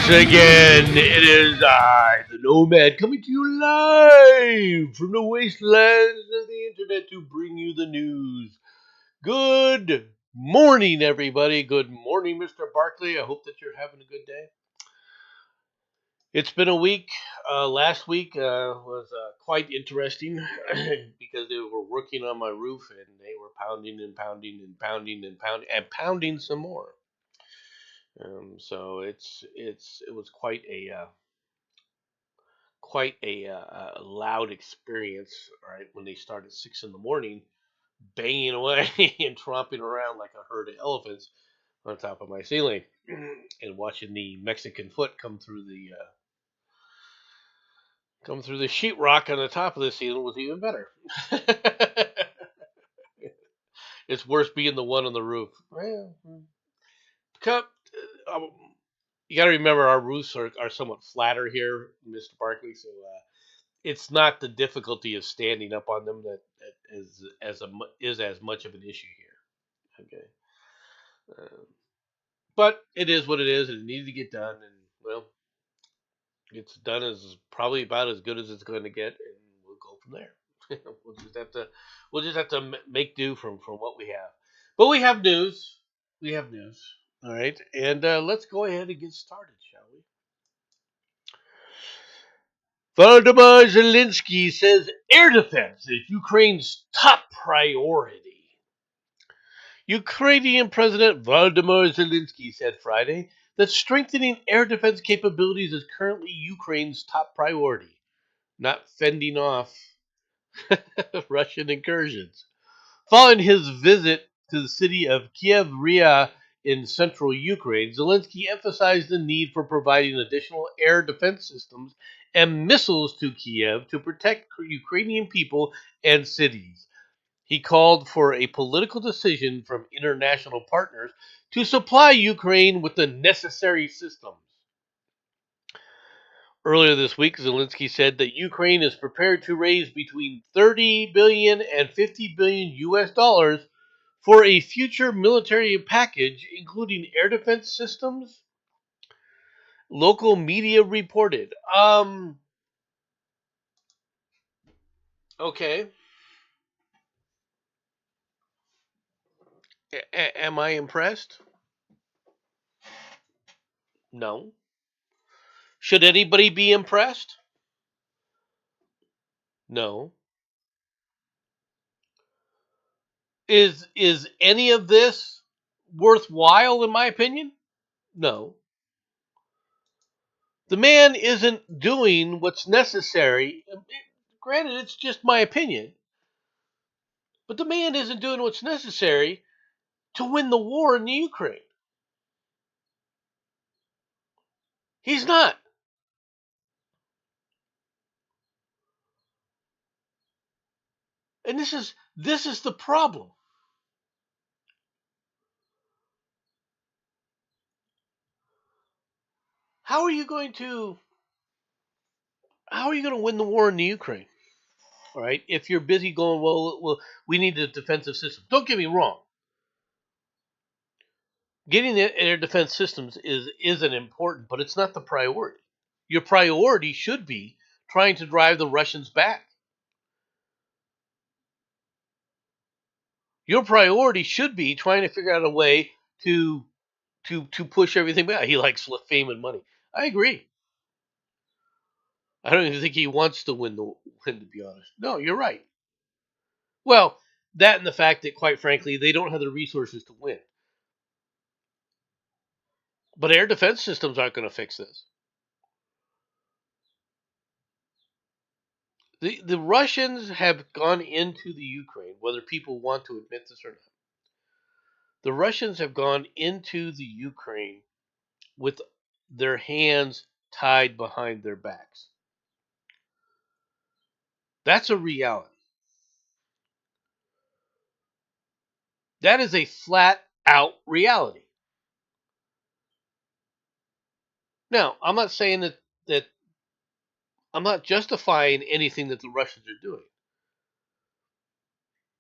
Once again, it is I, the Nomad, coming to you live from the wastelands of the internet to bring you the news. Good morning, everybody. Good morning, Mr. Barkley. I hope that you're having a good day. It's been a week. Last week was quite interesting because they were working on my roof and they were pounding and pounding and pounding and pounding and pounding some more. So it was quite a loud experience, right? When they start at 6 in the morning, banging away and tromping around like a herd of elephants on top of my ceiling, and watching the Mexican foot come through the sheetrock on the top of the ceiling was even better. It's worse being the one on the roof. Well, um, you got to remember our roofs are somewhat flatter here, Mr. Barkley. So it's not the difficulty of standing up on them that is as much of an issue here. Okay, but it is what it is, and it needed to get done, and well, it's done as probably about as good as it's going to get, and we'll go from there. we'll just have to make do from what we have. But we have news. We have news. All right, and let's go ahead and get started, shall we? Volodymyr Zelensky says air defense is Ukraine's top priority. Ukrainian President Volodymyr Zelensky said Friday that strengthening air defense capabilities is currently Ukraine's top priority, not fending off Russian incursions. Following his visit to the city of Kiev Ria in central Ukraine, Zelensky emphasized the need for providing additional air defense systems and missiles to Kiev to protect Ukrainian people and cities. He called for a political decision from international partners to supply Ukraine with the necessary systems. Earlier this week, Zelensky said that Ukraine is prepared to raise between 30 billion and 50 billion US dollars for a future military package, including air defense systems, local media reported. Okay. Am I impressed? No. Should anybody be impressed? No. Is any of this worthwhile in my opinion? No. The man isn't doing what's necessary. Granted, it's just my opinion, but the man isn't doing what's necessary to win the war in the Ukraine. He's not. And this is the problem. How are you going to win the war in the Ukraine? All right, if you're busy going, well, we need a defensive system. Don't get me wrong. Getting the air defense systems isn't important, but it's not the priority. Your priority should be trying to drive the Russians back. Your priority should be trying to figure out a way to push everything back. He likes fame and money. I agree. I don't even think he wants to win, to be honest. No, you're right. Well, that and the fact that, quite frankly, they don't have the resources to win. But air defense systems aren't going to fix this. The Russians have gone into the Ukraine, whether people want to admit this or not. The Russians have gone into the Ukraine with their hands tied behind their backs. That's a reality. That is a flat out reality. Now, I'm not saying that I'm not justifying anything that the Russians are doing.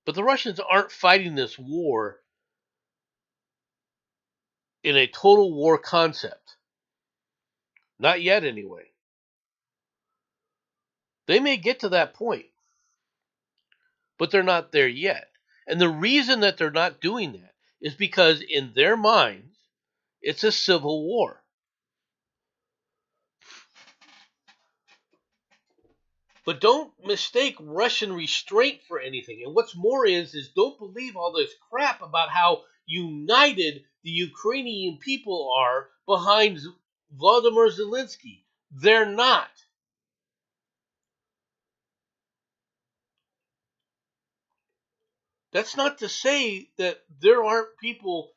But the Russians aren't fighting this war in a total war concept. Not yet, anyway. They may get to that point, but they're not there yet. And the reason that they're not doing that is because in their minds, it's a civil war. But don't mistake Russian restraint for anything. And what's more is don't believe all this crap about how united the Ukrainian people are behind Volodymyr Zelensky. They're not. That's not to say that there aren't people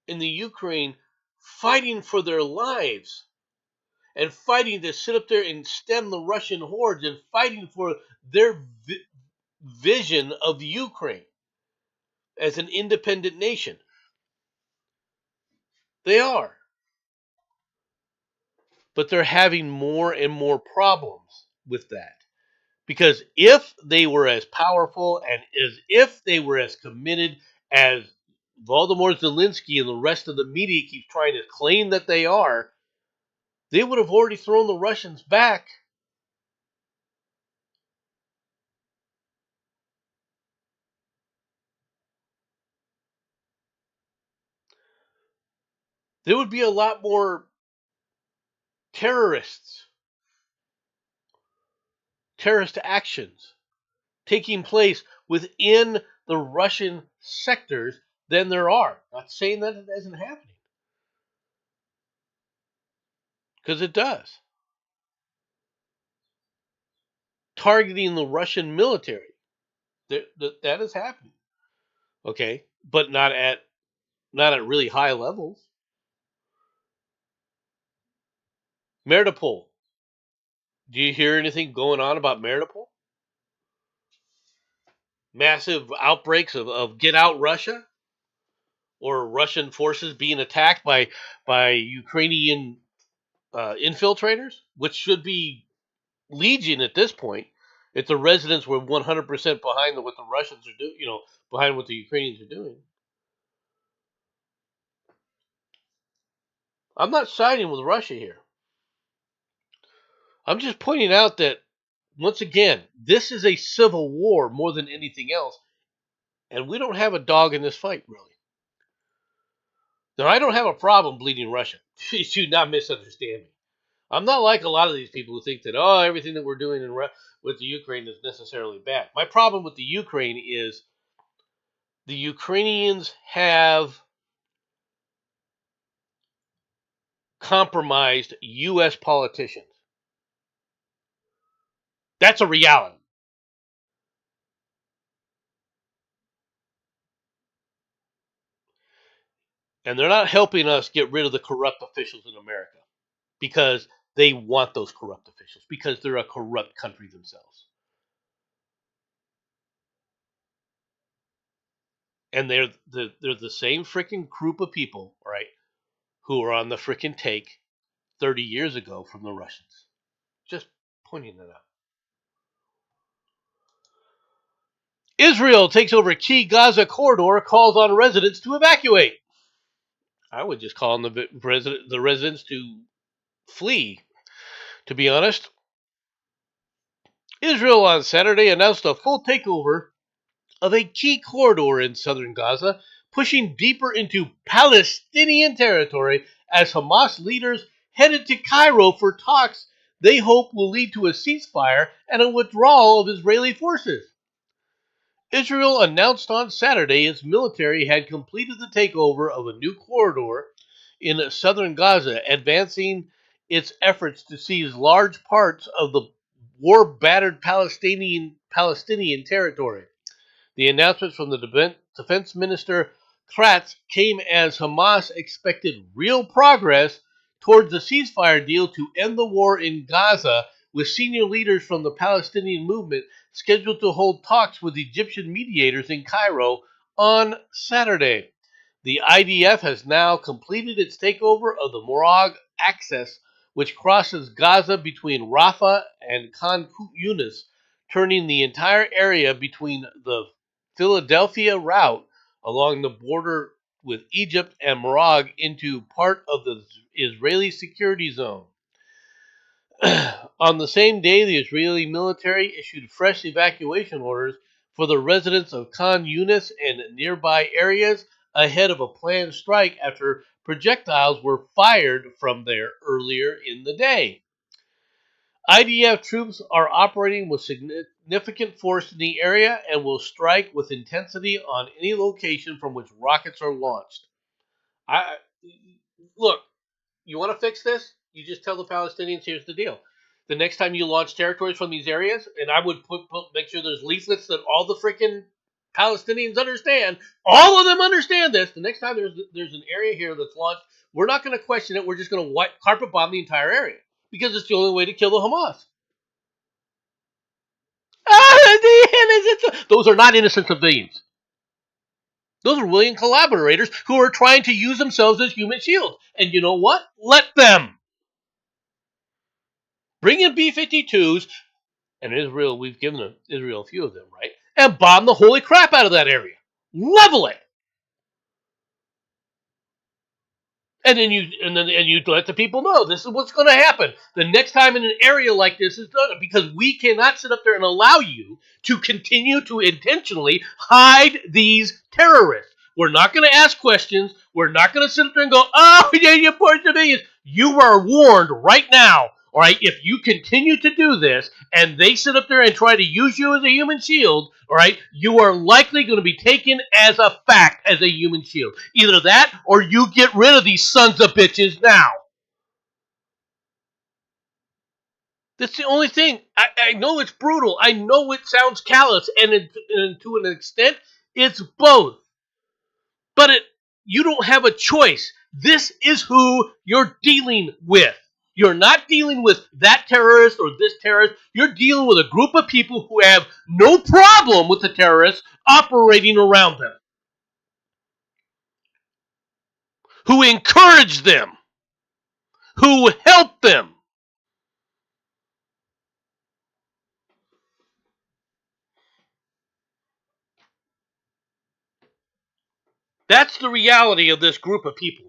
in the Ukraine fighting for their lives and fighting to sit up there and stem the Russian hordes and fighting for their vision of the Ukraine as an independent nation. They are. But they're having more and more problems with that. Because if they were as powerful and as if they were as committed as Volodymyr Zelensky and the rest of the media keeps trying to claim that they are, they would have already thrown the Russians back. There would be a lot more terrorist actions taking place within the Russian sectors than there are. Not saying that it isn't happening, because it does. Targeting the Russian military. That is happening. Okay, but not at really high levels. Mariupol. Do you hear anything going on about Mariupol? Massive outbreaks of get out Russia, or Russian forces being attacked by Ukrainian infiltrators, which should be legion at this point. If the residents were 100% behind what the Russians are doing, behind what the Ukrainians are doing. I'm not siding with Russia here. I'm just pointing out that, once again, this is a civil war more than anything else, and we don't have a dog in this fight, really. Now, I don't have a problem bleeding Russia. Do not misunderstand me. I'm not like a lot of these people who think that, everything that we're doing with the Ukraine is necessarily bad. My problem with the Ukraine is the Ukrainians have compromised U.S. politicians. That's a reality. And they're not helping us get rid of the corrupt officials in America, because they want those corrupt officials, because they're a corrupt country themselves. And they're the same freaking group of people, right, who were on the freaking take 30 years ago from the Russians. Just pointing that out. Israel takes over key Gaza corridor, calls on residents to evacuate. I would just call on the residents to flee, to be honest. Israel on Saturday announced a full takeover of a key corridor in southern Gaza, pushing deeper into Palestinian territory as Hamas leaders headed to Cairo for talks they hope will lead to a ceasefire and a withdrawal of Israeli forces. Israel announced on Saturday its military had completed the takeover of a new corridor in southern Gaza, advancing its efforts to seize large parts of the war-battered Palestinian territory. The announcement from the defense minister Kratz came as Hamas expected real progress towards a ceasefire deal to end the war in Gaza, with senior leaders from the Palestinian movement scheduled to hold talks with Egyptian mediators in Cairo on Saturday. The IDF has now completed its takeover of the Morag Axis, which crosses Gaza between Rafah and Khan Yunis, turning the entire area between the Philadelphia route along the border with Egypt and Morag into part of the Israeli security zone. On the same day, the Israeli military issued fresh evacuation orders for the residents of Khan Yunis and nearby areas ahead of a planned strike after projectiles were fired from there earlier in the day. IDF troops are operating with significant force in the area and will strike with intensity on any location from which rockets are launched. I look, you want to fix this? You just tell the Palestinians, here's the deal. The next time you launch territories from these areas, and I would make sure there's leaflets that all the freaking Palestinians understand. All of them understand this. The next time there's an area here that's launched, we're not going to question it. We're just going to carpet bomb the entire area because it's the only way to kill the Hamas. Those are not innocent civilians. Those are willing collaborators who are trying to use themselves as human shields. And you know what? Let them. Bring in B-52s, and Israel, we've given Israel a few of them, right? And bomb the holy crap out of that area. Level it. And then you let the people know this is what's going to happen the next time in an area like this is done, because we cannot sit up there and allow you to continue to intentionally hide these terrorists. We're not going to ask questions. We're not going to sit up there and go, "Oh, yeah, you poor civilians." You are warned right now. All right, if you continue to do this and they sit up there and try to use you as a human shield, all right, you are likely going to be taken as a fact as a human shield. Either that or you get rid of these sons of bitches now. That's the only thing. I know it's brutal. I know it sounds callous, and to an extent, it's both. But you don't have a choice. This is who you're dealing with. You're not dealing with that terrorist or this terrorist. You're dealing with a group of people who have no problem with the terrorists operating around them, who encourage them, who help them. That's the reality of this group of people.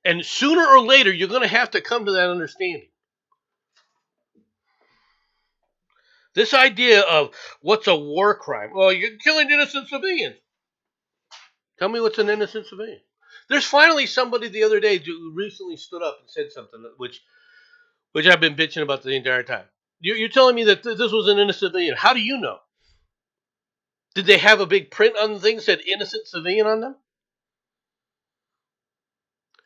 And sooner or later, you're going to have to come to that understanding. This idea of what's a war crime? Well, you're killing innocent civilians. Tell me what's an innocent civilian. There's finally somebody the other day who recently stood up and said something which I've been bitching about the entire time. You're telling me that this was an innocent civilian. How do you know? Did they have a big print on the thing that said innocent civilian on them?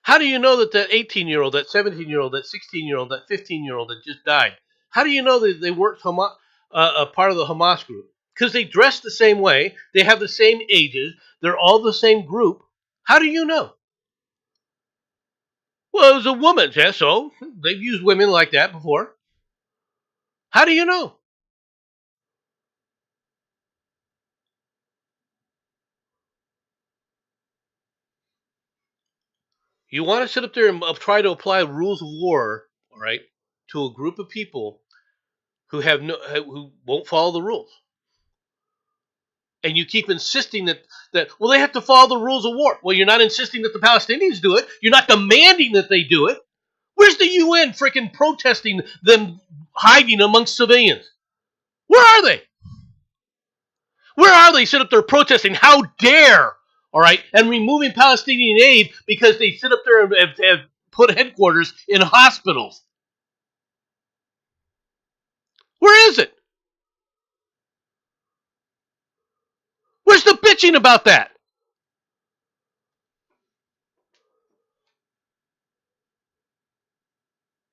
How do you know that 18-year-old, that 17-year-old, that 16-year-old, that 15-year-old that just died, how do you know that they weren't a part of the Hamas group? Because they dress the same way, they have the same ages, they're all the same group. How do you know? Well, it was a woman, yeah, so they've used women like that before. How do you know? You want to sit up there and try to apply rules of war, all right, to a group of people who won't follow the rules, and you keep insisting that well they have to follow the rules of war. Well, you're not insisting that the Palestinians do it. You're not demanding that they do it. Where's the UN freaking protesting them hiding amongst civilians? Where are they? Where are they? Sit up there protesting. How dare? All right, and removing Palestinian aid because they sit up there and have put headquarters in hospitals. Where is it? Where's the bitching about that?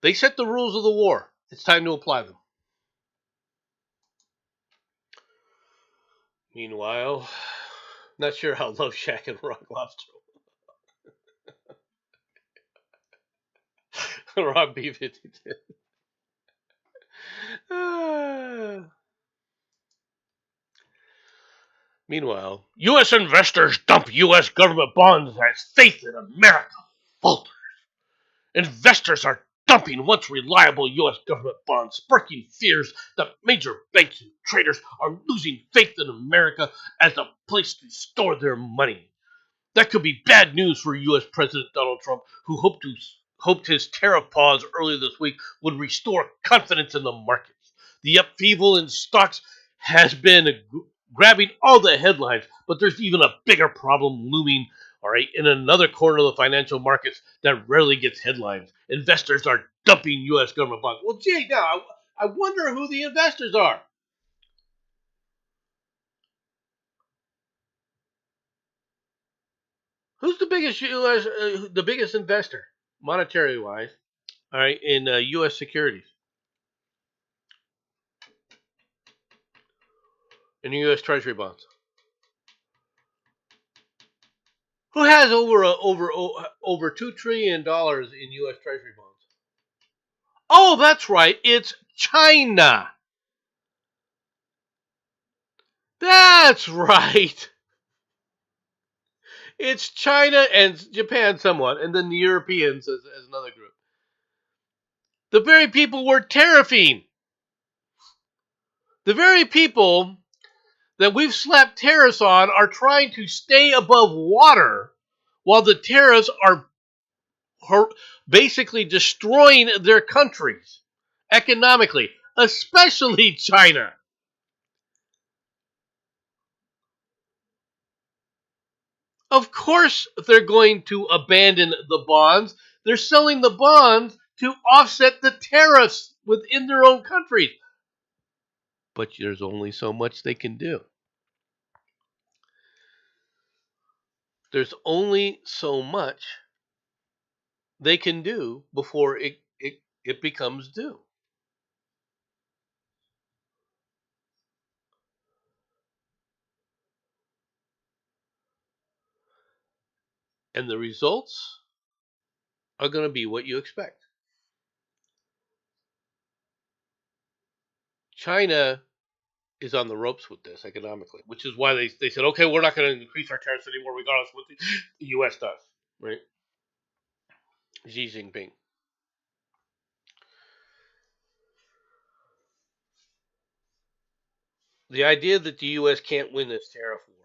They set the rules of the war. It's time to apply them. Meanwhile, not sure how Love Shack and Rock Lobster Rock B-52. Meanwhile, U.S. investors dump U.S. government bonds as faith in America falters. Investors are dumping once reliable U.S. government bonds, sparking fears that major banks and traders are losing faith in America as a place to store their money. That could be bad news for U.S. President Donald Trump, who hoped his tariff pause earlier this week would restore confidence in the markets. The upheaval in stocks has been grabbing all the headlines, but there's even a bigger problem looming, all right, in another corner of the financial markets that rarely gets headlines. Investors are dumping U.S. government bonds. Well, gee, now I wonder who the investors are. Who's the biggest U.S. The biggest investor, monetary wise, all right, in U.S. securities, in U.S. Treasury bonds? Who has over $2 trillion in U.S. Treasury bonds? Oh, that's right. It's China. That's right. It's China and Japan somewhat, and then the Europeans as another group. The very people we're tariffing. The very people that we've slapped tariffs on are trying to stay above water while the tariffs are basically destroying their countries economically, especially China. Of course, they're going to abandon the bonds. They're selling the bonds to offset the tariffs within their own countries. But there's only so much they can do. There's only so much they can do before it becomes due. And the results are going to be what you expect. China is on the ropes with this economically, which is why they said, okay, we're not going to increase our tariffs anymore, regardless of what the U.S. does. Right? Xi Jinping. The idea that the U.S. can't win this tariff war,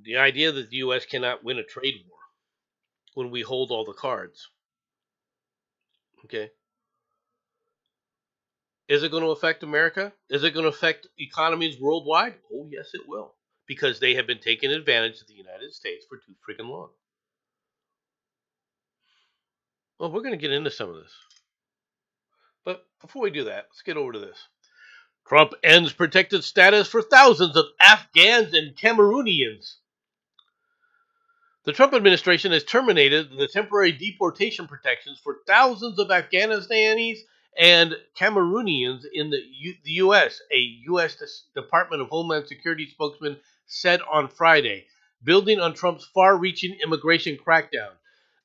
the idea that the U.S. cannot win a trade war when we hold all the cards, okay, is it going to affect America? Is it going to affect economies worldwide? Oh, yes, it will. Because they have been taking advantage of the United States for too freaking long. Well, we're going to get into some of this. But before we do that, let's get over to this. Trump ends protected status for thousands of Afghans and Cameroonians. The Trump administration has terminated the temporary deportation protections for thousands of Afghanistanis and Cameroonians in the U.S., a U.S. Department of Homeland Security spokesman said on Friday, building on Trump's far-reaching immigration crackdown.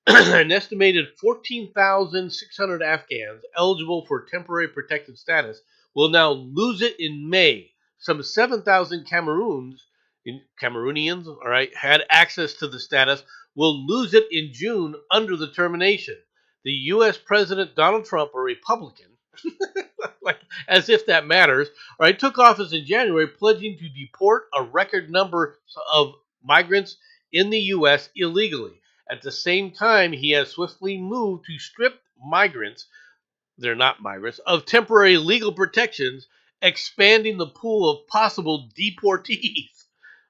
An estimated 14,600 Afghans eligible for temporary protected status will now lose it in May. Some 7,000 Cameroonians, all right, had access to the status, will lose it in June under the termination. The U.S. President Donald Trump, a Republican, like as if that matters, all right, took office in January, pledging to deport a record number of migrants in the U.S. illegally. At the same time, he has swiftly moved to strip migrants, they're not migrants, of temporary legal protections, expanding the pool of possible deportees.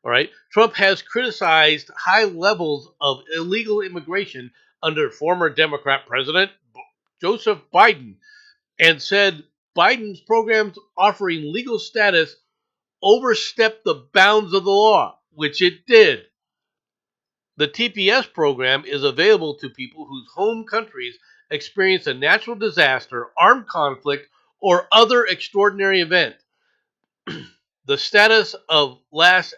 All right. Trump has criticized high levels of illegal immigration under former Democrat President Joseph Biden and said Biden's programs offering legal status overstepped the bounds of the law, which it did. The TPS program is available to people whose home countries experience a natural disaster, armed conflict, or other extraordinary event. The status of lasts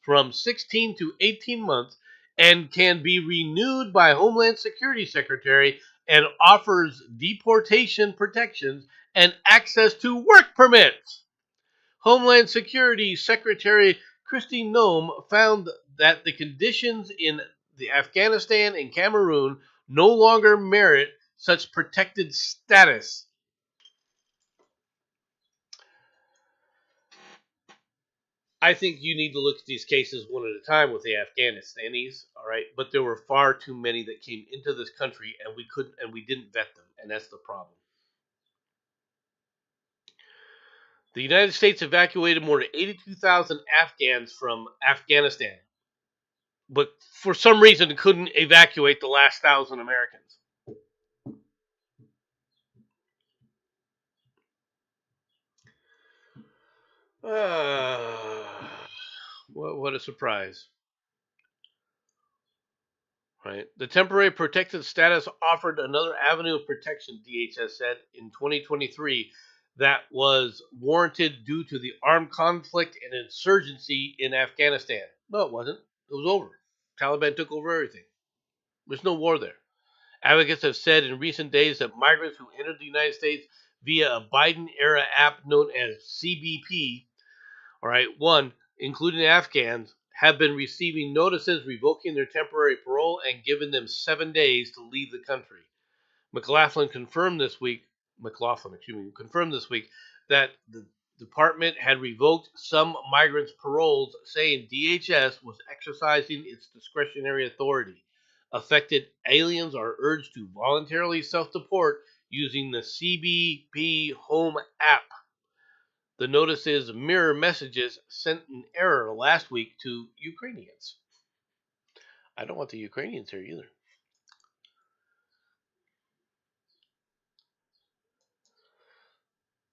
from 16 to 18 months and can be renewed by Homeland Security Secretary and offers deportation protections and access to work permits. Homeland Security Secretary Kristi Noem found that the conditions in the Afghanistan and Cameroon no longer merit such protected status. I think you need to look at these cases one at a time with the Afghanistanis, all right? But there were far too many that came into this country, and we didn't vet them, and that's the problem. The United States evacuated more than 82,000 Afghans from Afghanistan, but for some reason couldn't evacuate the last 1,000 Americans. What a surprise. Right. The temporary protected status offered another avenue of protection, DHS said in 2023, that was warranted due to the armed conflict and insurgency in Afghanistan. No, it wasn't. It was over. Taliban took over everything. There's no war there. Advocates have said in recent days that migrants who entered the United States via a Biden era app known as CBP, all right, one, including Afghans, have been receiving notices revoking their temporary parole and giving them 7 days to leave the country. McLaughlin confirmed this week that the department had revoked some migrants' paroles, saying DHS was exercising its discretionary authority. Affected aliens are urged to voluntarily self-deport using the CBP Home app. The notices mirror messages sent in error last week to Ukrainians. I don't want the Ukrainians here either.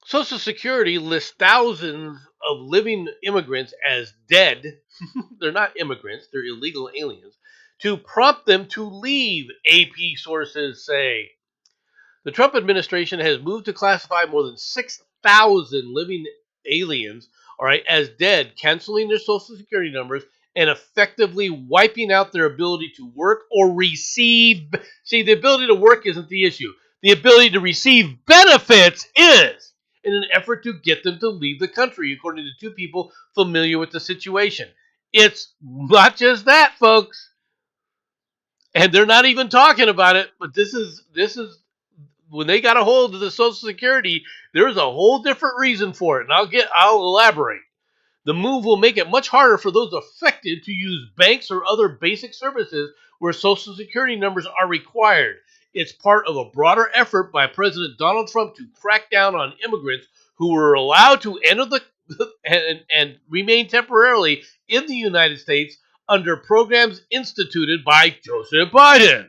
Social Security lists thousands of living immigrants as dead. They're not immigrants, they're illegal aliens, to prompt them to leave, AP sources say. The Trump administration has moved to classify more than 6,000 living aliens, all right, as dead, canceling their social security numbers and effectively wiping out their ability to work or receive. See, the ability to work isn't the issue. The ability to receive benefits is, in an effort to get them to leave the country, according to two people familiar with the situation. It's not just that, folks. And they're not even talking about it, but this is when they got a hold of the Social Security, there's a whole different reason for it, and I'll elaborate. The move will make it much harder for those affected to use banks or other basic services where Social Security numbers are required. It's part of a broader effort by President Donald Trump to crack down on immigrants who were allowed to enter the and remain temporarily in the United States under programs instituted by Joseph Biden.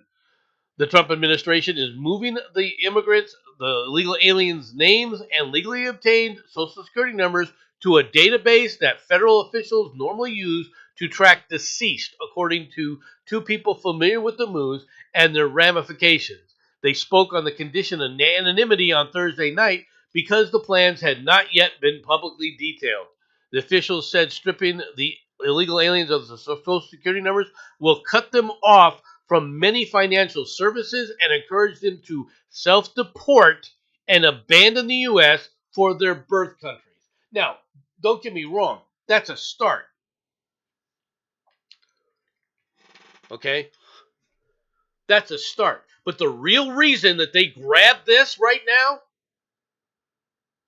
The Trump administration is moving the immigrants, the illegal aliens' names, and legally obtained Social Security numbers to a database that federal officials normally use to track deceased, according to two people familiar with the moves and their ramifications. They spoke on the condition of anonymity on Thursday night because the plans had not yet been publicly detailed. The officials said stripping the illegal aliens of the Social Security numbers will cut them off from many financial services and encourage them to self deport and abandon the U.S. for their birth countries. Now, don't get me wrong, that's a start. Okay? That's a start. But the real reason that they grab this right now,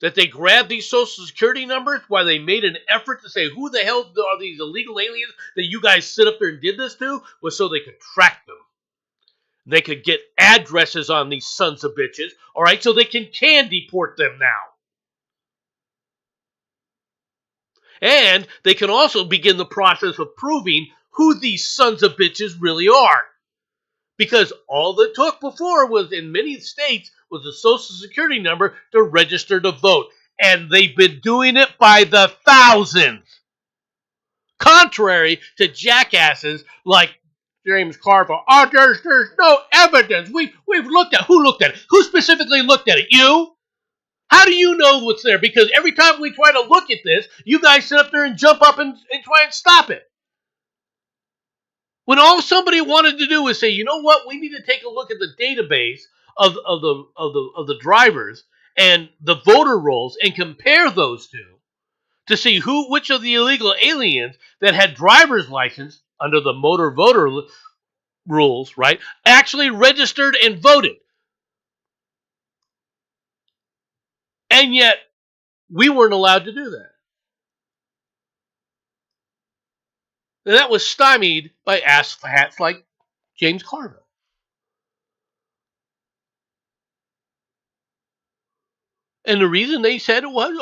that they grabbed these Social Security numbers, why they made an effort to say, who the hell are these illegal aliens that you guys sit up there and did this to, was so they could track them. They could get addresses on these sons of bitches, all right, so they can deport them now. And they can also begin the process of proving who these sons of bitches really are. Because all that took before was, in many states, was a Social Security number to register to vote. And they've been doing it by the thousands. Contrary to jackasses like James Carville. Oh, there's no evidence. We've looked at who looked at it? Who specifically looked at it? You? How do you know what's there? Because every time we try to look at this, you guys sit up there and jump up and try and stop it. When all somebody wanted to do was say, you know what, we need to take a look at the database of the drivers and the voter rolls and compare those two to see which of the illegal aliens that had driver's license under the motor voter rules, right, actually registered and voted. And yet, we weren't allowed to do that. And that was stymied by asshats like James Carville. And the reason they said it was,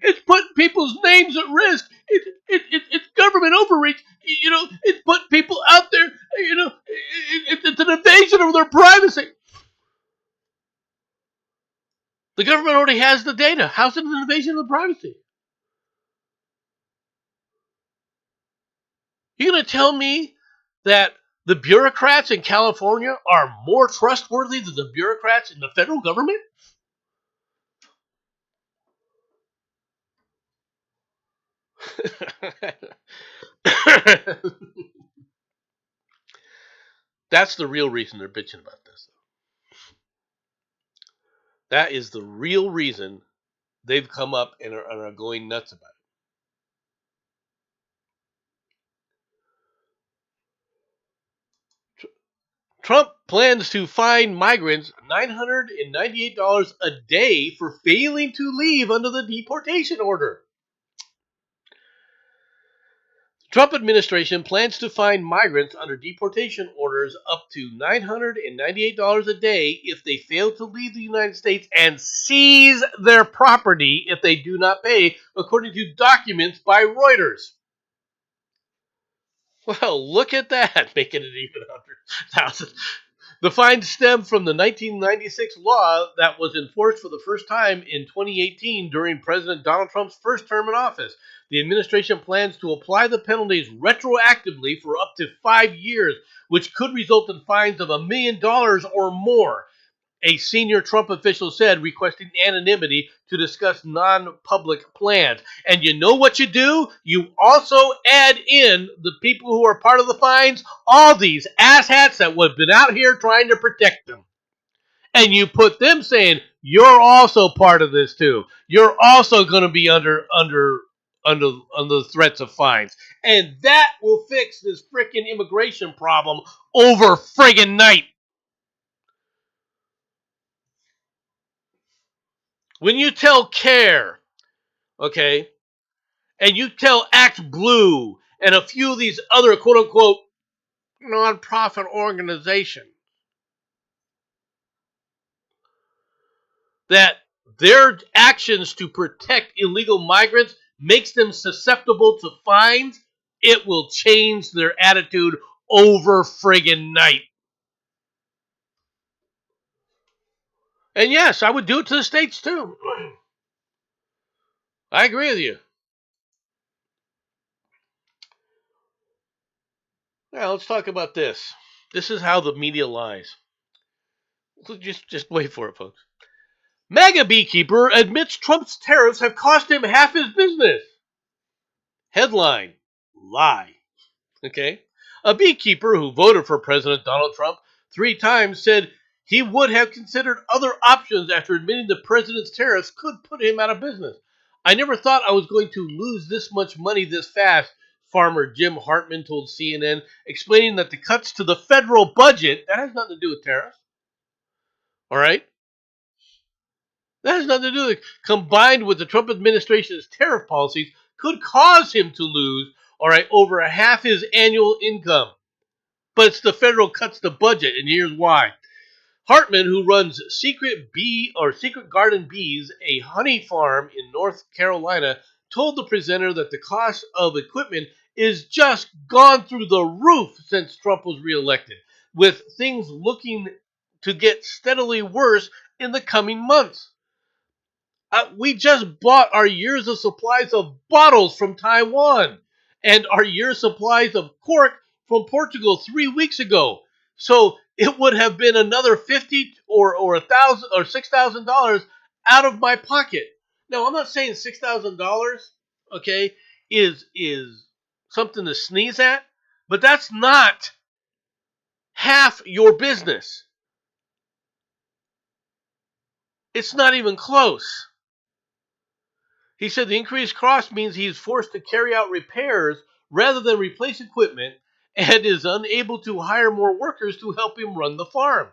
it's putting people's names at risk. It's government overreach. It's putting people out there. It's an invasion of their privacy. The government already has the data. How's it an invasion of privacy? You're going to tell me that the bureaucrats in California are more trustworthy than the bureaucrats in the federal government? That's the real reason they're bitching about this. That is the real reason they've come up and are going nuts about it. Trump plans to fine migrants $998 a day for failing to leave under the deportation order. Trump administration plans to fine migrants under deportation orders up to $998 a day if they fail to leave the United States and seize their property if they do not pay, according to documents by Reuters. Well, look at that, making it even 100,000. The fines stem from the 1996 law that was enforced for the first time in 2018 during President Donald Trump's first term in office. The administration plans to apply the penalties retroactively for up to 5 years, which could result in fines of $1 million or more, a senior Trump official said, requesting anonymity to discuss non-public plans. And you know what you do? You also add in the people who are part of the fines, all these asshats that would have been out here trying to protect them. And you put them saying, you're also part of this too. You're also going to be under the threats of fines. And that will fix this freaking immigration problem over friggin' night. When you tell CARE, okay, and you tell Act Blue and a few of these other quote unquote nonprofit organizations that their actions to protect illegal migrants makes them susceptible to fines, it will change their attitude over friggin' night. And yes, I would do it to the states too. I agree with you. Now let's talk about this. This is how the media lies. Just wait for it, folks. Mega beekeeper admits Trump's tariffs have cost him half his business. Headline: lie. Okay. A beekeeper who voted for President Donald Trump 3 times said he would have considered other options after admitting the president's tariffs could put him out of business. I never thought I was going to lose this much money this fast, farmer Jim Hartman told CNN, explaining that the cuts to the federal budget, that has nothing to do with tariffs. All right? That has nothing to do with it. Combined with the Trump administration's tariff policies, could cause him to lose, all right, over a half his annual income. But it's the federal cuts the budget, and here's why. Hartman, who runs Secret Garden Bees, a honey farm in North Carolina, told the presenter that the cost of equipment is just gone through the roof since Trump was reelected, with things looking to get steadily worse in the coming months. We just bought our years of supplies of bottles from Taiwan and our year's supplies of cork from Portugal 3 weeks ago. So it would have been another $50 or $1,000 or $6,000 out of my pocket. Now I'm not saying $6,000, okay, is something to sneeze at, but that's not half your business. It's not even close. He said the increased cost means he's forced to carry out repairs rather than replace equipment and is unable to hire more workers to help him run the farm.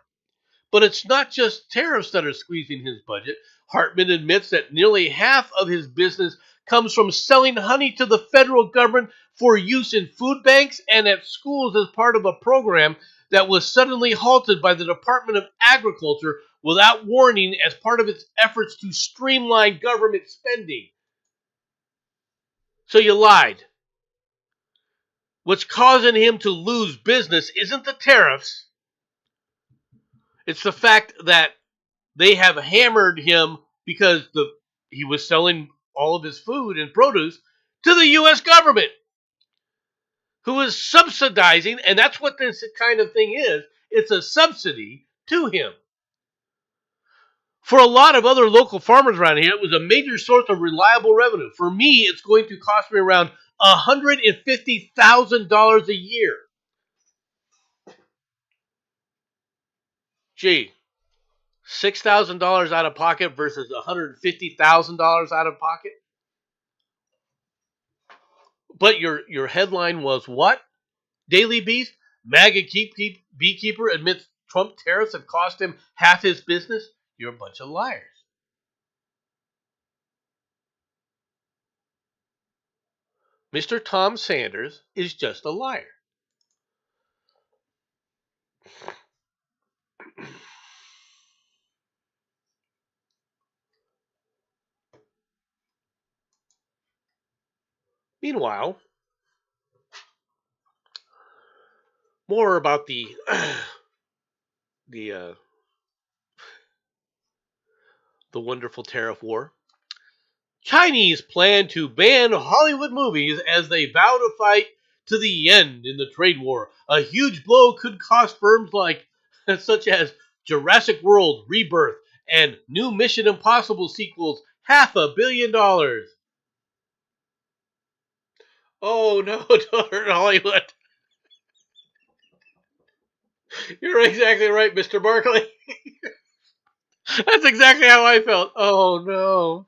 But it's not just tariffs that are squeezing his budget. Hartman admits that nearly half of his business comes from selling honey to the federal government for use in food banks and at schools as part of a program that was suddenly halted by the Department of Agriculture without warning as part of its efforts to streamline government spending. So you lied. What's causing him to lose business isn't the tariffs. It's the fact that they have hammered him because he was selling all of his food and produce to the U.S. government, who is subsidizing, and that's what this kind of thing is. It's a subsidy to him. For a lot of other local farmers around here, it was a major source of reliable revenue. For me, it's going to cost me around $150,000 a year. Gee, $6,000 out of pocket versus $150,000 out of pocket. But your headline was what? Daily Beast, MAGA beekeeper admits Trump tariffs have cost him half his business. You're a bunch of liars. Mr. Tom Sanders is just a liar. Meanwhile, more about the the wonderful tariff war. Chinese plan to ban Hollywood movies as they vow to fight to the end in the trade war. A huge blow could cost firms like such as Jurassic World, Rebirth, and new Mission Impossible sequels $500 million. Oh no, don't hurt Hollywood. You're exactly right, Mr. Barkley. That's exactly how I felt. Oh no.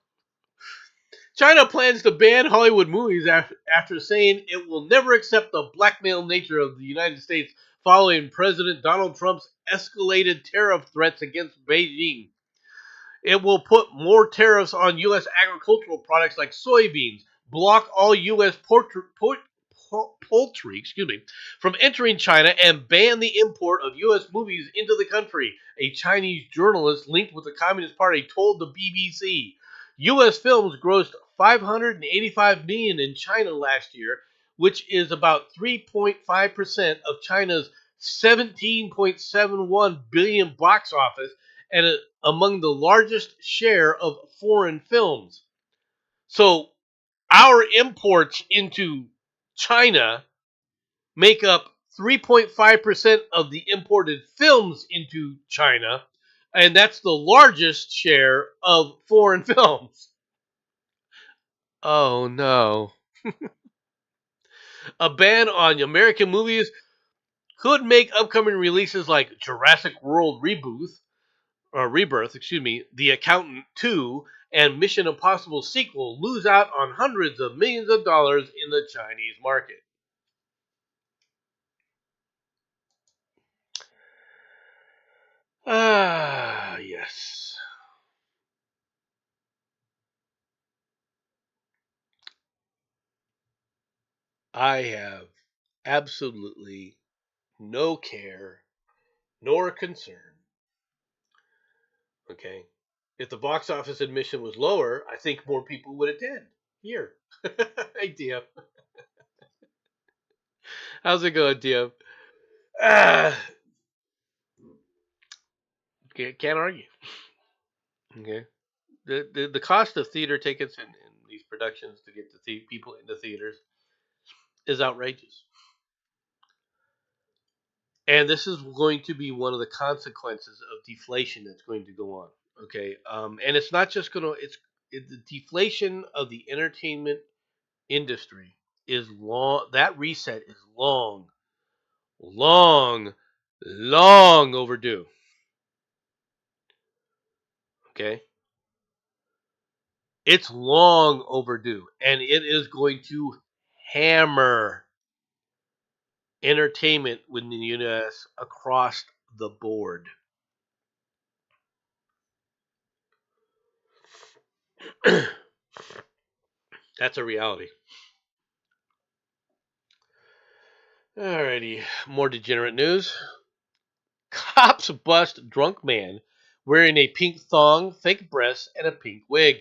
China plans to ban Hollywood movies after saying it will never accept the blackmail nature of the United States following President Donald Trump's escalated tariff threats against Beijing. It will put more tariffs on U.S. agricultural products like soybeans, block all U.S. poultry, from entering China, and ban the import of U.S. movies into the country. A Chinese journalist linked with the Communist Party told the BBC. U.S. films grossed $585 million in China last year, which is about 3.5% of China's $17.71 billion box office and among the largest share of foreign films. So our imports into China make up 3.5% of the imported films into China, and that's the largest share of foreign films. Oh no. A ban on American movies could make upcoming releases like Jurassic World Rebirth, The Accountant 2, and Mission Impossible sequel lose out on hundreds of millions of dollars in the Chinese market. Ah, yes. I have absolutely no care nor concern. Okay. If the box office admission was lower, I think more people would attend. Here. Hey, Diem. How's it going, Diem? Ah, can't argue. Okay. The cost of theater tickets in these productions to get people into theaters is outrageous. And this is going to be one of the consequences of deflation that's going to go on. Okay. And it's not just going to, the deflation of the entertainment industry is long. That reset is long, long, long overdue. Okay. It's long overdue. And it is going to hammer entertainment within the U.S. across the board. That's a reality. Alrighty, more degenerate news. Cops bust drunk man wearing a pink thong, fake breasts, and a pink wig.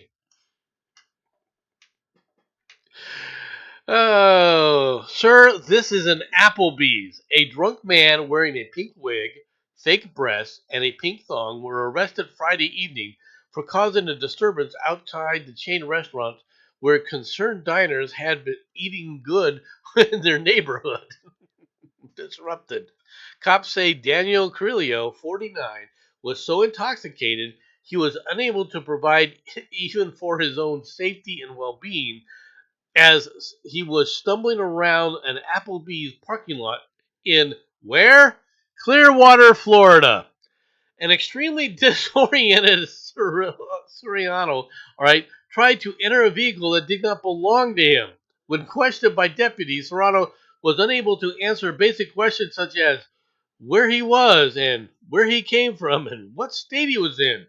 Oh, sir, this is an Applebee's. A drunk man wearing a pink wig, fake breasts, and a pink thong were arrested Friday evening for causing a disturbance outside the chain restaurant where concerned diners had been eating good in their neighborhood. Disrupted. Cops say Daniel Carrillo, 49, was so intoxicated he was unable to provide even for his own safety and well being as he was stumbling around an Applebee's parking lot in where? Clearwater, Florida. An extremely disoriented Soriano, all right, tried to enter a vehicle that did not belong to him. When questioned by deputies, Serrano was unable to answer basic questions such as where he was and where he came from and what state he was in.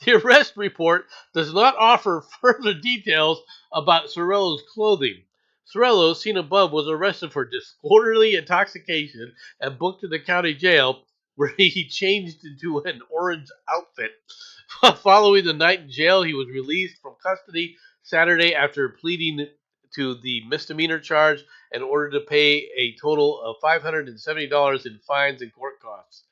The arrest report does not offer further details about Sorello's clothing. Sorello, seen above, was arrested for disorderly intoxication and booked to the county jail, where he changed into an orange outfit. Following the night in jail, he was released from custody Saturday after pleading to the misdemeanor charge and ordered to pay a total of $570 in fines and court costs.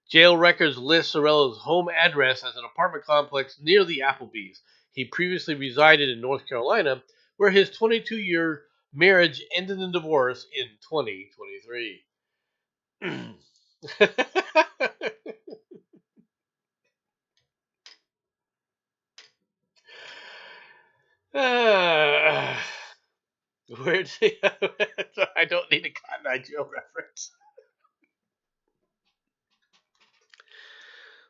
Jail records list Sorello's home address as an apartment complex near the Applebee's. He previously resided in North Carolina, where his 22-year marriage ended in divorce in 2023. uh, where'd he, I don't need a Cotton Eye Joe reference.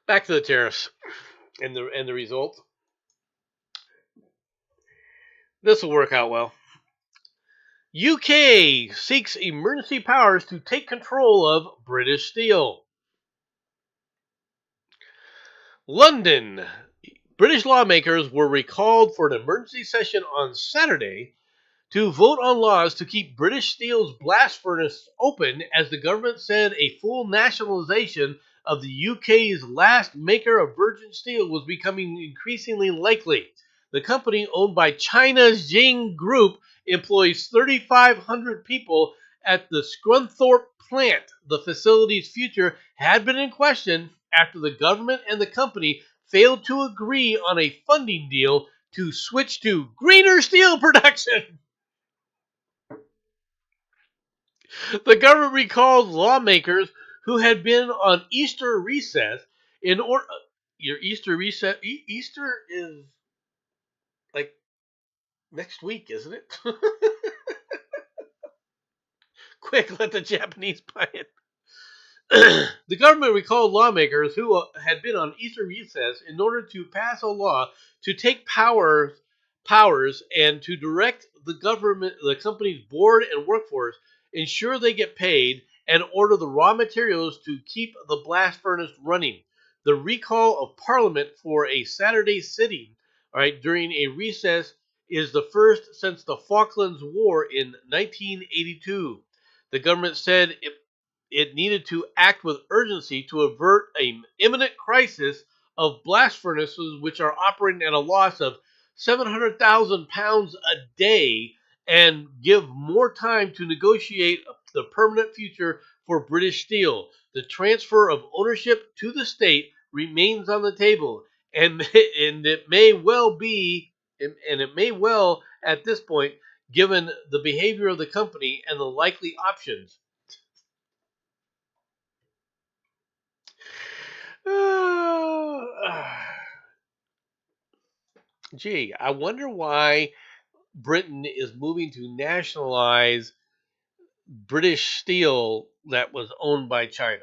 Back to the tariffs and the result. This will work out well. UK seeks emergency powers to take control of British Steel. London. British lawmakers were recalled for an emergency session on Saturday to vote on laws to keep British Steel's blast furnace open as the government said a full nationalization of the UK's last maker of virgin steel was becoming increasingly likely. The company, owned by China's Jing Group, employs 3,500 people at the Scunthorpe plant. The facility's future had been in question after the government and the company failed to agree on a funding deal to switch to greener steel production. The government recalled lawmakers who had been on Easter recess in order. Your Easter recess. Easter is like next week, isn't it? Quick, let the Japanese buy it. The government recalled lawmakers who had been on Easter recess in order to pass a law to take powers and to direct the company's board and workforce, ensure they get paid, and order the raw materials to keep the blast furnace running. The recall of Parliament for a Saturday sitting, all right, during a recess is the first since the Falklands War in 1982. The government said it needed to act with urgency to avert an imminent crisis of blast furnaces which are operating at a loss of £700,000 a day and give more time to negotiate the permanent future for British Steel. The transfer of ownership to the state remains on the table, and it may well be, and it may well at this point, given the behavior of the company and the likely options. Gee, I wonder why Britain is moving to nationalize British steel that was owned by China.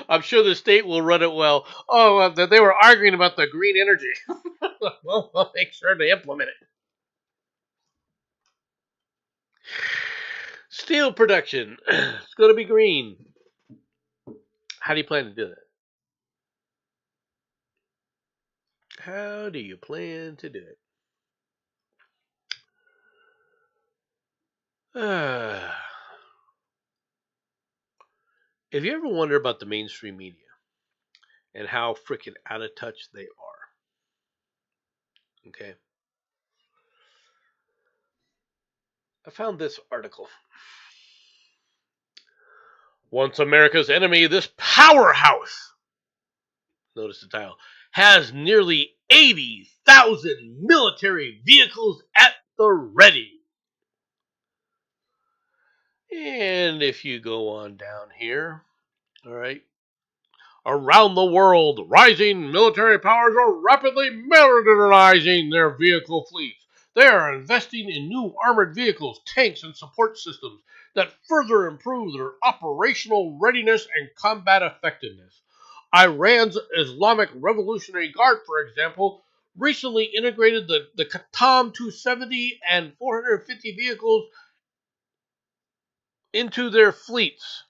I'm sure the state will run it well. Oh, they were arguing about the green energy. Well, we'll make sure to implement it. Steel production. It's going to be green. How do you plan to do that? How do you plan to do it? If you ever wonder about the mainstream media and how freaking out of touch they are, okay, I found this article. Once America's enemy, this powerhouse, notice the title, has nearly 80,000 military vehicles at the ready. And if you go on down here, all right, around the world, rising military powers are rapidly modernizing their vehicle fleets. They are investing in new armored vehicles, tanks, and support systems that further improve their operational readiness and combat effectiveness. Iran's Islamic Revolutionary Guard, for example, recently integrated the Qatam 270 and 450 vehicles into their fleets.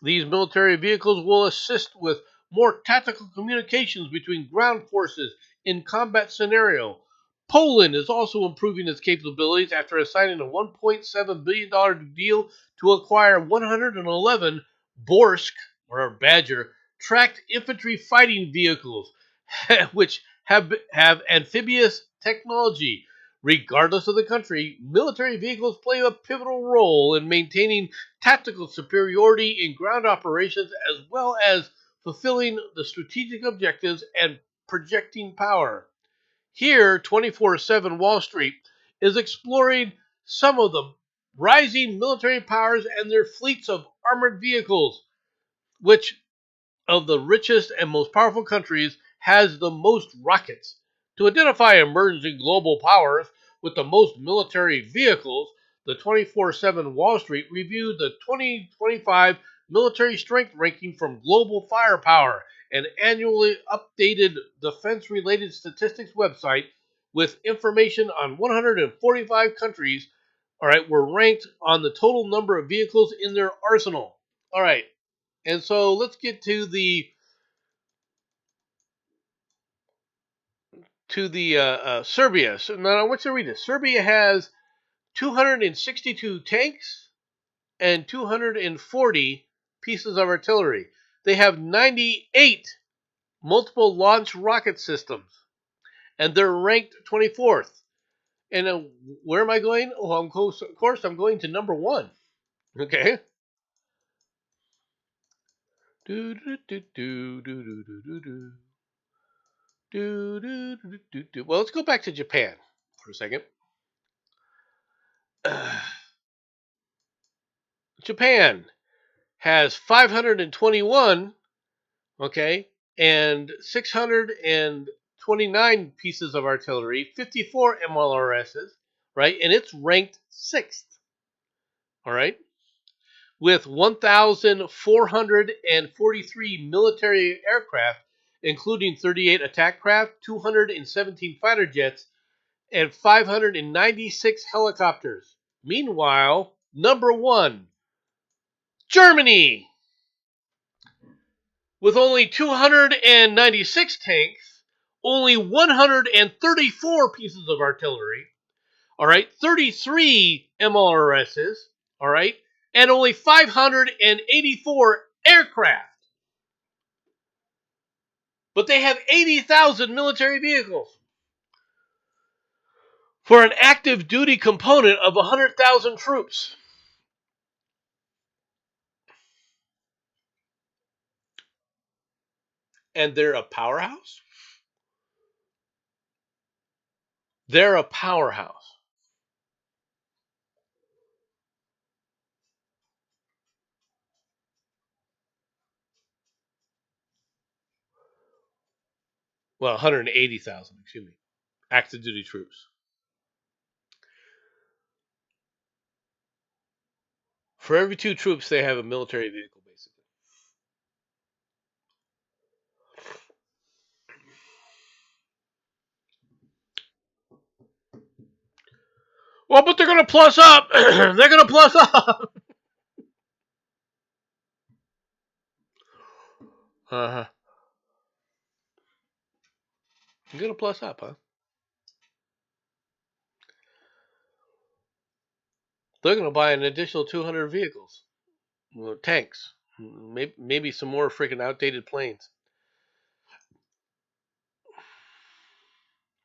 These military vehicles will assist with more tactical communications between ground forces in combat scenario. Poland is also improving its capabilities after assigning a $1.7 billion deal to acquire 111 Borsk, or Badger, tracked infantry fighting vehicles, which have amphibious technology. Regardless of the country, military vehicles play a pivotal role in maintaining tactical superiority in ground operations as well as fulfilling the strategic objectives and projecting power. Here, 24/7 Wall Street is exploring some of the rising military powers and their fleets of armored vehicles, which of the richest and most powerful countries has the most rockets. To identify emerging global powers with the most military vehicles, the 24/7 Wall Street reviewed the 2025 military strength ranking from Global Firepower, an annually updated defense related statistics website with information on 145 countries. All right, were ranked on the total number of vehicles in their arsenal. All right, and so let's get to the Serbia. So now I want you to read this. Serbia has 262 tanks and 240 pieces of artillery. They have 98 multiple launch rocket systems, and they're ranked 24th. And where am I going? Oh, of course, I'm going to number one. Okay. Do do do do do do do do. Well, let's go back to Japan for a second. Japan has 521, okay, and 629 pieces of artillery, 54 MLRSs, right, and it's ranked sixth, all right, with 1,443 military aircraft, including 38 attack craft, 217 fighter jets, and 596 helicopters. Meanwhile, number one, Germany, with only 296 tanks, only 134 pieces of artillery, all right, 33 MLRSs, all right, and only 584 aircraft. But they have 80,000 military vehicles for an active duty component of 100,000 troops. And they're a powerhouse? They're a powerhouse. Well, 180,000, excuse me, active duty troops. For every two troops, they have a military vehicle, basically. Well, but they're going to plus up. They're going to plus up. Uh-huh. You're going to plus up, huh? They're going to buy an additional 200 vehicles, tanks, maybe some more freaking outdated planes.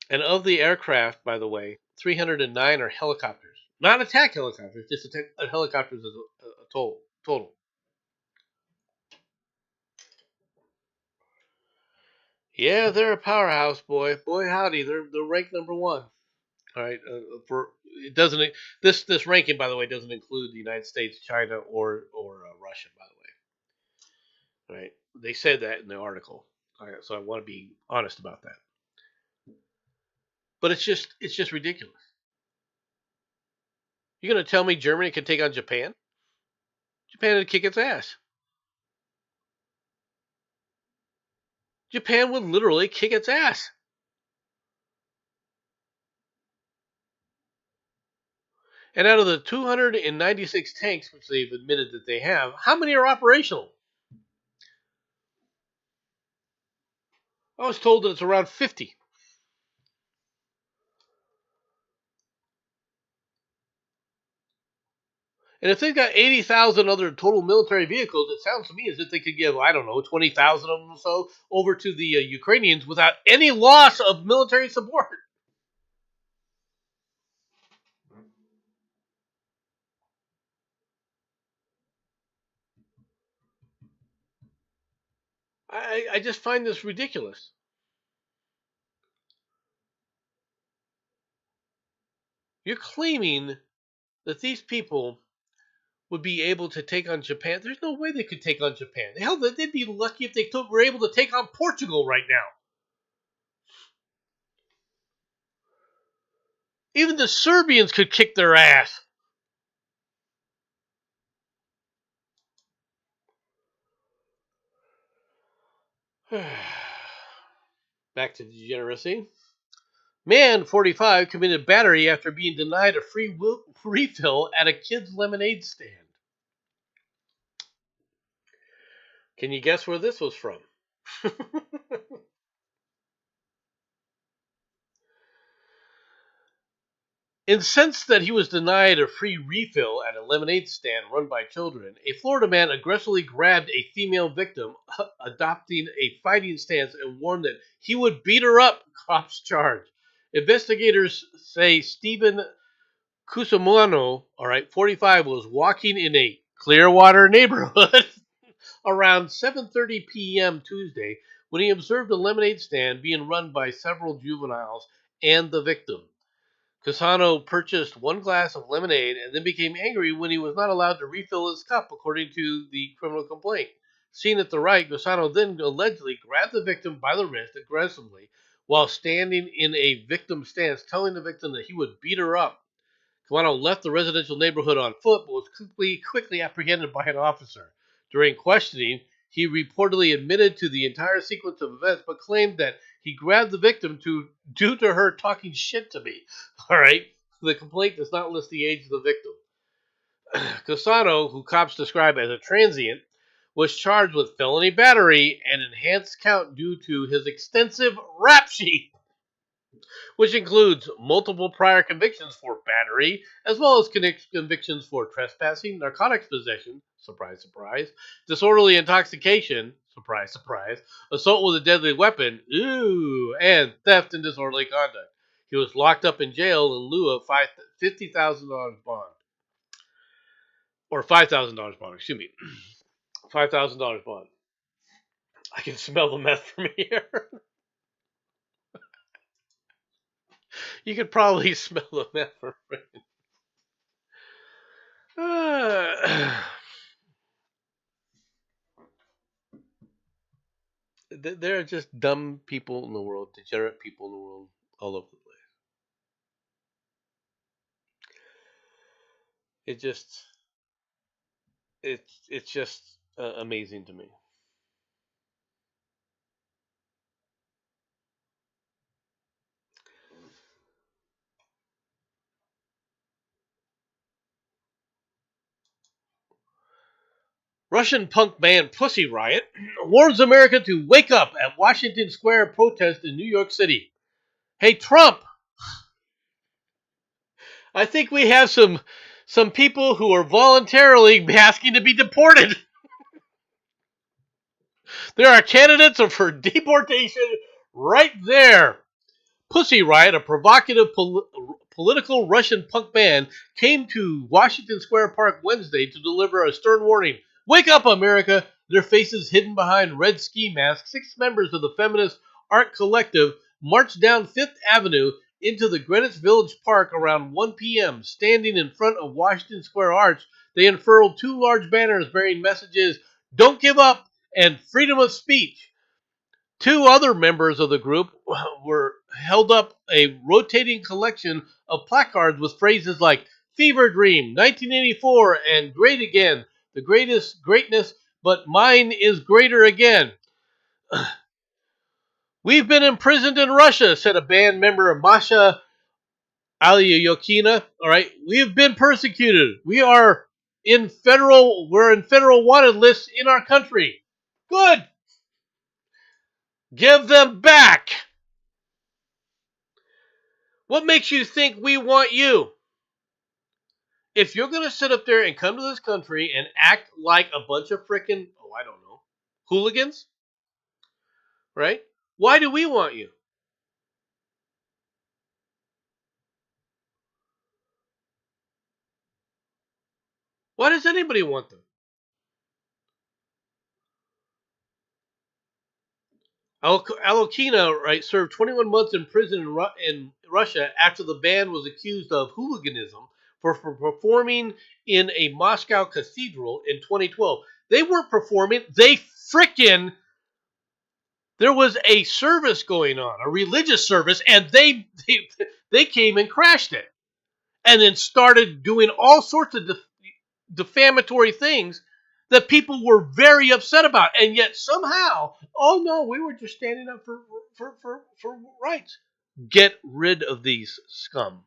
And of the aircraft, by the way, 309 are helicopters. Not attack helicopters, just helicopters as a total. Yeah, they're a powerhouse, boy. Boy, howdy, they're ranked number one. All right, for it doesn't this ranking, by the way, doesn't include the United States, China, or Russia, by the way. Right? They said that in the article, so I want to be honest about that. But it's just ridiculous. You're gonna tell me Germany can take on Japan? Japan would kick its ass. Japan would literally kick its ass. And out of the 296 tanks, which they've admitted that they have, how many are operational? I was told that it's around 50. And if they've got 80,000 other total military vehicles, it sounds to me as if they could give, I don't know, 20,000 of them or so over to the Ukrainians without any loss of military support. I just find this ridiculous. You're claiming that these people would be able to take on Japan. There's no way they could take on Japan. Hell, they'd be lucky if they were able to take on Portugal right now. Even the Serbians could kick their ass. Back to degeneracy. Man, 45, committed battery after being denied a free refill at a kid's lemonade stand. Can you guess where this was from? Incensed that he was denied a free refill at a lemonade stand run by children, a Florida man aggressively grabbed a female victim, adopting a fighting stance, and warned that he would beat her up, cops charged. Investigators say Stephen Cusimano, 45, was walking in a Clearwater neighborhood around 7:30 p.m. Tuesday when he observed a lemonade stand being run by several juveniles and the victim. Casano purchased one glass of lemonade and then became angry when he was not allowed to refill his cup, according to the criminal complaint. Seen at the right, Casano then allegedly grabbed the victim by the wrist aggressively while standing in a victim stance, telling the victim that he would beat her up. Casano left the residential neighborhood on foot, but was quickly apprehended by an officer. During questioning, he reportedly admitted to the entire sequence of events, but claimed that he grabbed the victim due to her talking shit to me. All right. The complaint does not list the age of the victim. Casano, who cops describe as a transient, was charged with felony battery and enhanced count due to his extensive rap sheet, which includes multiple prior convictions for battery, as well as convictions for trespassing, narcotics possession, surprise, surprise, disorderly intoxication, surprise, surprise, assault with a deadly weapon, and theft and disorderly conduct. He was locked up in jail in lieu of $50,000 bond. Or $5,000 bond, excuse me. $5,000 bond. I can smell the meth from here. You could probably smell the meth from here. There are just dumb people in the world, degenerate people in the world, all over the place. It just, it's just amazing to me. Russian punk band Pussy Riot warns America to wake up at Washington Square protest in New York City. Hey, Trump, I think we have some people who are voluntarily asking to be deported. There are candidates for deportation right there. Pussy Riot, a provocative political Russian punk band, came to Washington Square Park Wednesday to deliver a stern warning. Wake up, America! Their faces hidden behind red ski masks, 6 members of the feminist art collective marched down Fifth Avenue into the Greenwich Village Park around 1 p.m. Standing in front of Washington Square Arch, they unfurled 2 large banners bearing messages, "Don't give up" and "Freedom of Speech." 2 other members of the group were held up a rotating collection of placards with phrases like "Fever Dream," "1984," and "Great Again." The greatest greatness, but mine is greater again. We've been imprisoned in Russia, said a band member, Masha Alyokina. All right, we've been persecuted. We're in federal wanted lists in our country. Good. Give them back. What makes you think we want you? If you're going to sit up there and come to this country and act like a bunch of freaking, I don't know, hooligans, right? Why do we want you? Why does anybody want them? Alokina, right, served 21 months in prison in Russia after the band was accused of hooliganism for performing in a Moscow cathedral in 2012. They weren't performing, there was a service going on, a religious service, and they came and crashed it, and then started doing all sorts of defamatory things that people were very upset about, and yet somehow, oh no, we were just standing up for rights. Get rid of these scum.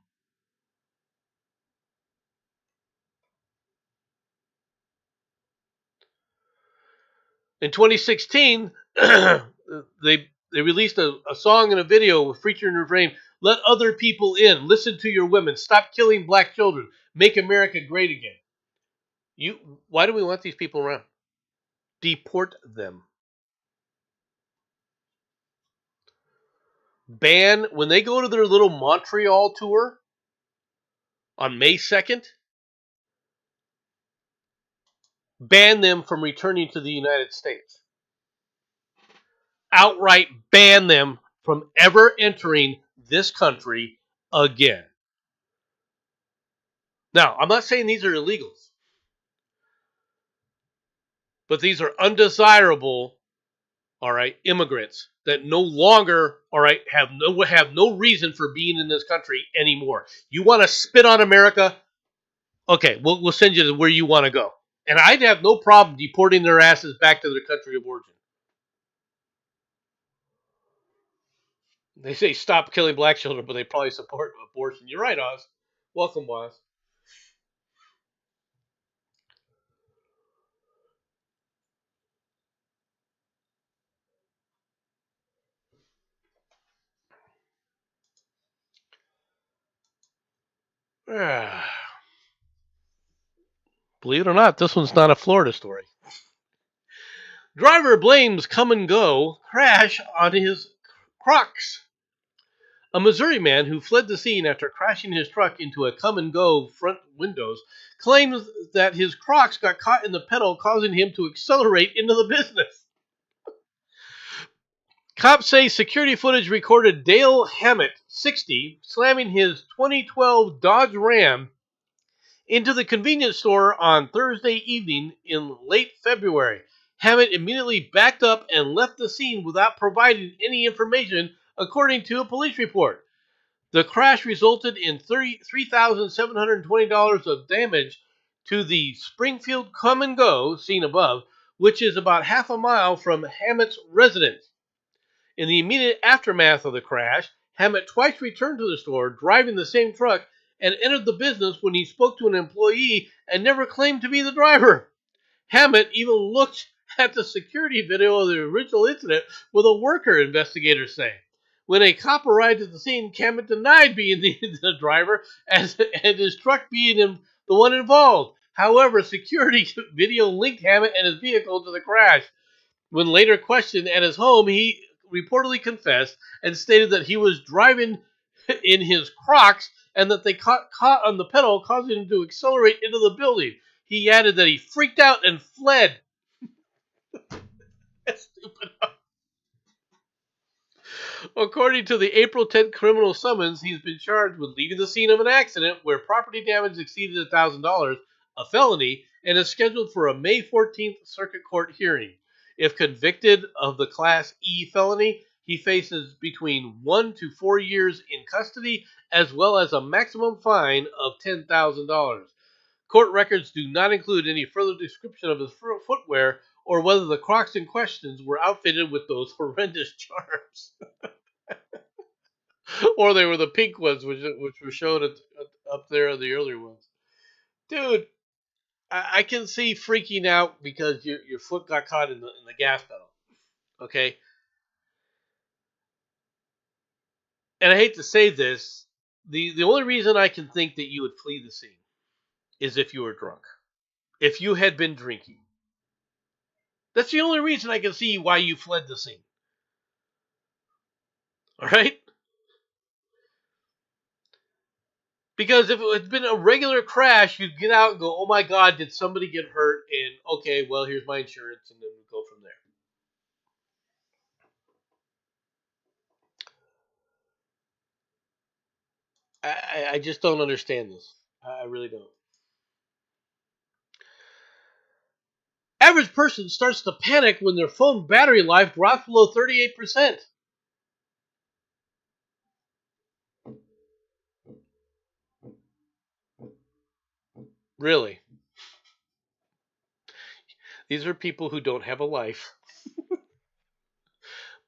In 2016, they released a song and a video with featuring the refrain, "Let other people in. Listen to your women. Stop killing black children. Make America great again." Why do we want these people around? Deport them. Ban when they go to their little Montreal tour on May 2nd. Ban them from returning to the United States. Outright ban them from ever entering this country again. Now, I'm not saying these are illegals, but these are undesirable, all right, immigrants that no longer, all right, have no reason for being in this country anymore. You want to spit on America? Okay, we'll send you to where you want to go. And I'd have no problem deporting their asses back to their country of origin. They say stop killing black children, but they probably support abortion. You're right, Oz. Welcome, Oz. Believe it or not, this one's not a Florida story. Driver blames come and go crash on his Crocs. A Missouri man who fled the scene after crashing his truck into a come and go front windows claims that his Crocs got caught in the pedal, causing him to accelerate into the business. Cops say security footage recorded Dale Hammett, 60, slamming his 2012 Dodge Ram into the convenience store on Thursday evening in late February. Hammett immediately backed up and left the scene without providing any information, according to a police report. The crash resulted in $3,720 of damage to the Springfield Come and Go seen above, which is about half a mile from Hammett's residence. In the immediate aftermath of the crash, Hammett twice returned to the store, driving the same truck, and entered the business when he spoke to an employee and never claimed to be the driver. Hammett even looked at the security video of the original incident with a worker, investigators say. When a cop arrived at the scene, Cammett denied being the driver and his truck being the one involved. However, security video linked Hammett and his vehicle to the crash. When later questioned at his home, he reportedly confessed and stated that he was driving in his Crocs and that they caught on the pedal, causing him to accelerate into the building. He added that he freaked out and fled. That's stupid. According to the April 10th criminal summons, he's been charged with leaving the scene of an accident where property damage exceeded $1,000, a felony, and is scheduled for a May 14th circuit court hearing. If convicted of the Class E felony, he faces between 1 to 4 years in custody, as well as a maximum fine of $10,000. Court records do not include any further description of his footwear or whether the Crocs in questions were outfitted with those horrendous charms. Or they were the pink ones, which were shown up there, the earlier ones. Dude, I can see freaking out because your foot got caught in the gas pedal. Okay? And I hate to say this, the only reason I can think that you would flee the scene is if you were drunk. If you had been drinking. That's the only reason I can see why you fled the scene. Alright? Because if it had been a regular crash, you'd get out and go, oh my God, did somebody get hurt? And okay, well, here's my insurance, and then we go from there. I just don't understand this. I really don't. Average person starts to panic when their phone battery life drops below 38%. Really? These are people who don't have a life.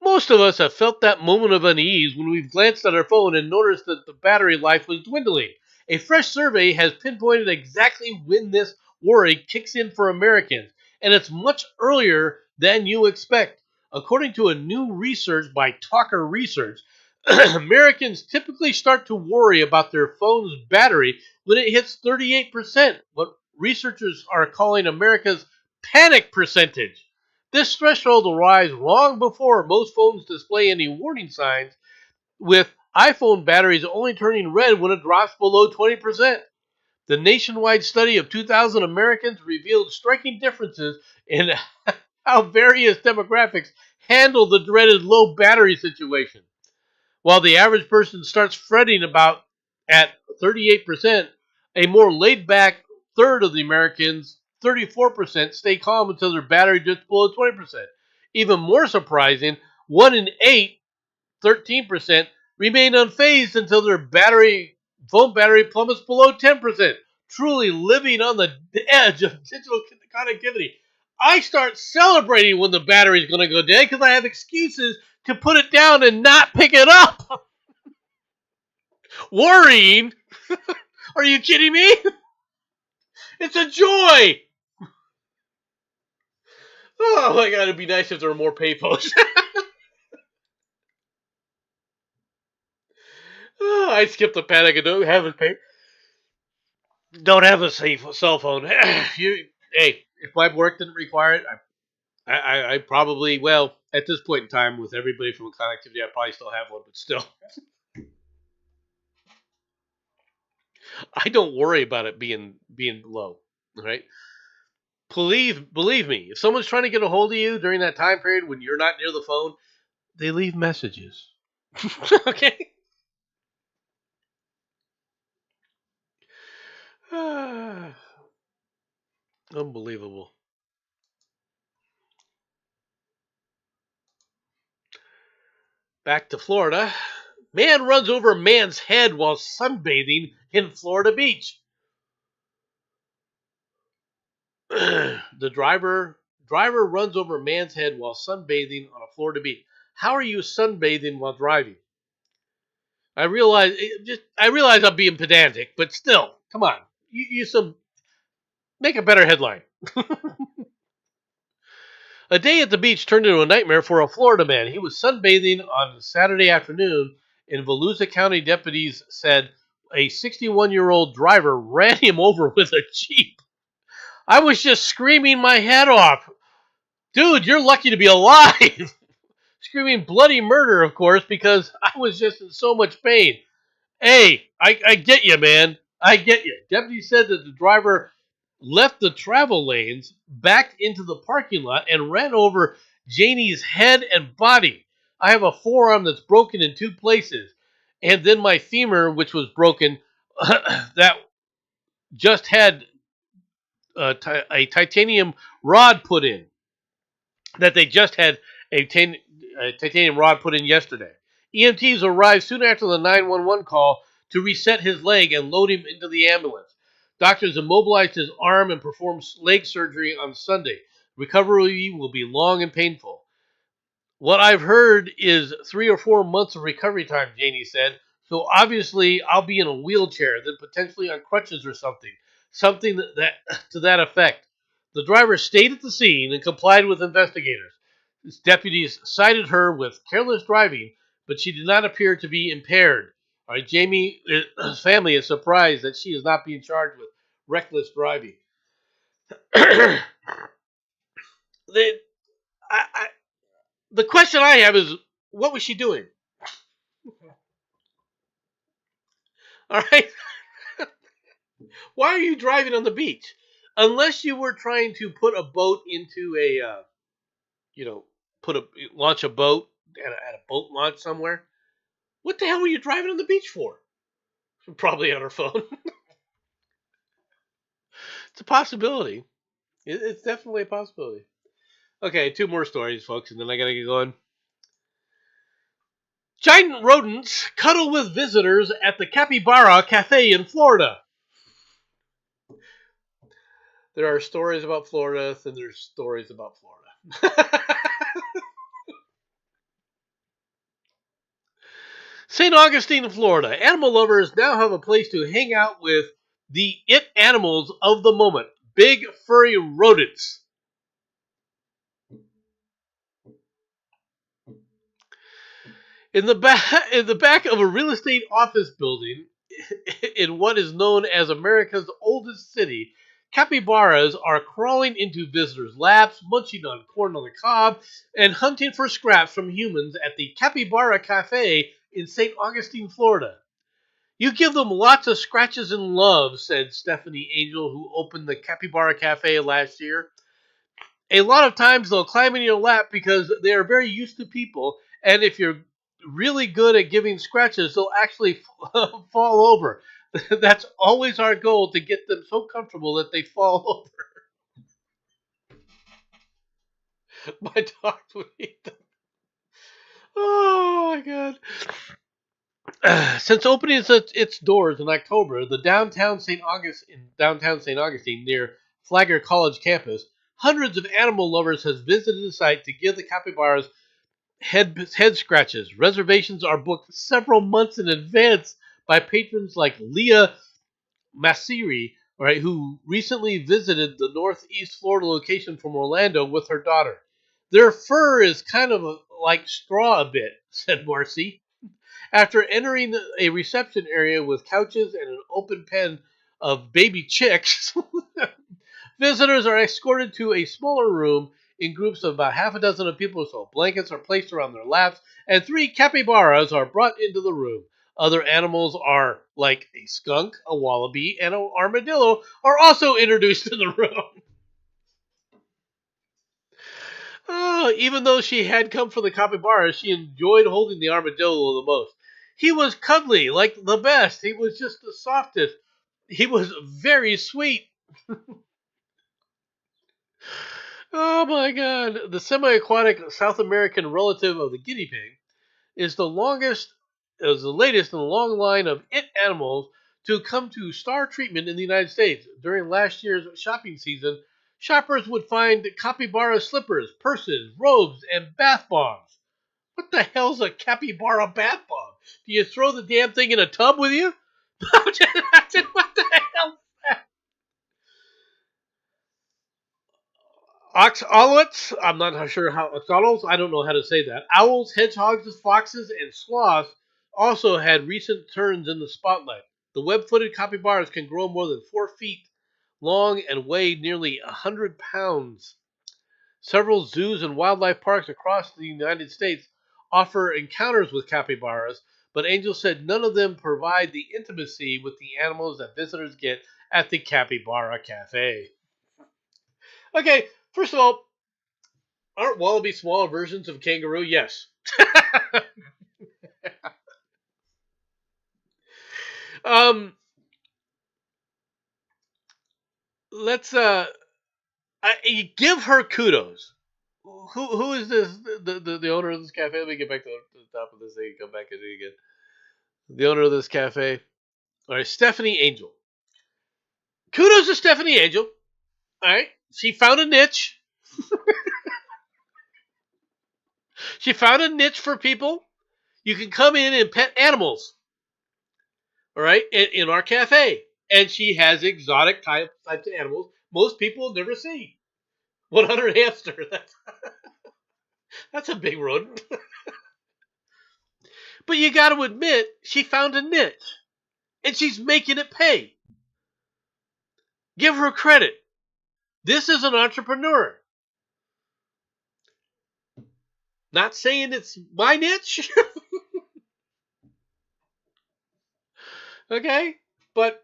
Most of us have felt that moment of unease when we've glanced at our phone and noticed that the battery life was dwindling. A fresh survey has pinpointed exactly when this worry kicks in for Americans, and it's much earlier than you expect. According to a new research by Talker Research, Americans typically start to worry about their phone's battery when it hits 38%, what researchers are calling America's panic percentage. This threshold arrives long before most phones display any warning signs, with iPhone batteries only turning red when it drops below 20%. The nationwide study of 2,000 Americans revealed striking differences in how various demographics handle the dreaded low battery situation. While the average person starts fretting about at 38%, a more laid-back third of the Americans, 34%, stay calm until their battery dips below 20%. Even more surprising, 1 in 8, 13%, remain unfazed until their phone battery plummets below 10%, truly living on the edge of digital connectivity. I start celebrating when the battery is going to go dead because I have excuses to put it down and not pick it up. Worrying? Are you kidding me? It's a joy. Oh my God, it'd be nice if there were more payphones. Oh, I skipped the panic and don't have a safe cell phone. Hey, if my work didn't require it, I probably, well, at this point in time, with everybody from connectivity, I probably still have one, but still. I don't worry about it being low, right? Believe me, if someone's trying to get a hold of you during that time period when you're not near the phone, they leave messages. Okay? Unbelievable. Back to Florida. Man runs over man's head while sunbathing in Florida beach. The driver runs over man's head while sunbathing on a Florida beach. How are you sunbathing while driving? I realize I'm being pedantic, but still, come on. You make a better headline. A day at the beach turned into a nightmare for a Florida man. He was sunbathing on Saturday afternoon in Volusia County. Deputies said a 61-year-old driver ran him over with a Jeep. I was just screaming my head off. Dude, you're lucky to be alive. Screaming bloody murder, of course, because I was just in so much pain. Hey, I get you, man. I get you. Deputy said that the driver left the travel lanes, backed into the parking lot, and ran over Janie's head and body. I have a forearm that's broken in two places. And then my femur, which was broken, that just had a titanium rod put in. That they just had a titanium rod put in yesterday. EMTs arrived soon after the 911 call to reset his leg and load him into the ambulance. Doctors immobilized his arm and performed leg surgery on Sunday. Recovery will be long and painful. What I've heard is 3 or 4 months of recovery time, Janie said. So obviously I'll be in a wheelchair, then potentially on crutches or something. Something that to that effect. The driver stayed at the scene and complied with investigators. Deputies cited her with careless driving, but she did not appear to be impaired. All right, Jamie's family is surprised that she is not being charged with reckless driving. the, I, the question I have is, what was she doing? All right, why are you driving on the beach? Unless you were trying to put a boat into a, you know, launch a boat at a boat launch somewhere. What the hell were you driving on the beach for? Probably on her phone. It's a possibility. It's definitely a possibility. Okay, 2 more stories, folks, and then I gotta get going. Giant rodents cuddle with visitors at the Capybara Cafe in Florida. There are stories about Florida, and there's stories about Florida. St. Augustine, Florida. Animal lovers now have a place to hang out with the it animals of the moment. Big furry rodents. In the back of a real estate office building in what is known as America's oldest city, capybaras are crawling into visitors' laps, munching on corn on the cob, and hunting for scraps from humans at the Capybara Cafe in St. Augustine, Florida. You give them lots of scratches and love, said Stephanie Angel, who opened the Capybara Cafe last year. A lot of times they'll climb in your lap because they are very used to people, and if you're really good at giving scratches, they'll actually fall over. That's always our goal, to get them so comfortable that they fall over. My dog would eat them. Oh my god. Since opening its doors in October, the downtown St. Augustine near Flagler College campus, hundreds of animal lovers has visited the site to give the capybaras head scratches. Reservations are booked several months in advance by patrons like Leah Masiri, right, who recently visited the Northeast Florida location from Orlando with her daughter. Their fur is kind of like straw a bit, said Marcy. After entering a reception area with couches and an open pen of baby chicks, visitors are escorted to a smaller room in groups of about half a dozen of people or so. Blankets are placed around their laps, and 3 capybaras are brought into the room. Other animals are like a skunk, a wallaby, and an armadillo are also introduced in the room. Oh, even though she had come for the capybara, she enjoyed holding the armadillo the most. He was cuddly, like the best. He was just the softest. He was very sweet. Oh my god. The semi-aquatic South American relative of the guinea pig is the latest in a long line of it animals to come to star treatment in the United States. During last year's shopping season, shoppers would find capybara slippers, purses, robes, and bath bombs. What the hell's a capybara bath bomb? Do you throw the damn thing in a tub with you? What the hell? Oxalots, I'm not sure how. Oxalots, I don't know how to say that. Owls, hedgehogs, foxes, and sloths also had recent turns in the spotlight. The web-footed capybaras can grow more than 4 feet long and weigh nearly 100 pounds. Several zoos and wildlife parks across the United States offer encounters with capybaras, but Angel said none of them provide the intimacy with the animals that visitors get at the Capybara Cafe. Okay, first of all, aren't wallabies smaller versions of kangaroo? Yes. um, let's give her kudos. Who is this? The owner of this cafe? Let me get back to the top of this thing and come back and do it again. The owner of this cafe. All right, Stephanie Angel. Kudos to Stephanie Angel. All right, she found a niche. She found a niche for people. You can come in and pet animals. All right, in our cafe, and she has exotic types of animals most people will never see. 100 hamster. That's a big rodent. But you got to admit, she found a niche, and she's making it pay. Give her credit. This is an entrepreneur. Not saying it's my niche, okay? But,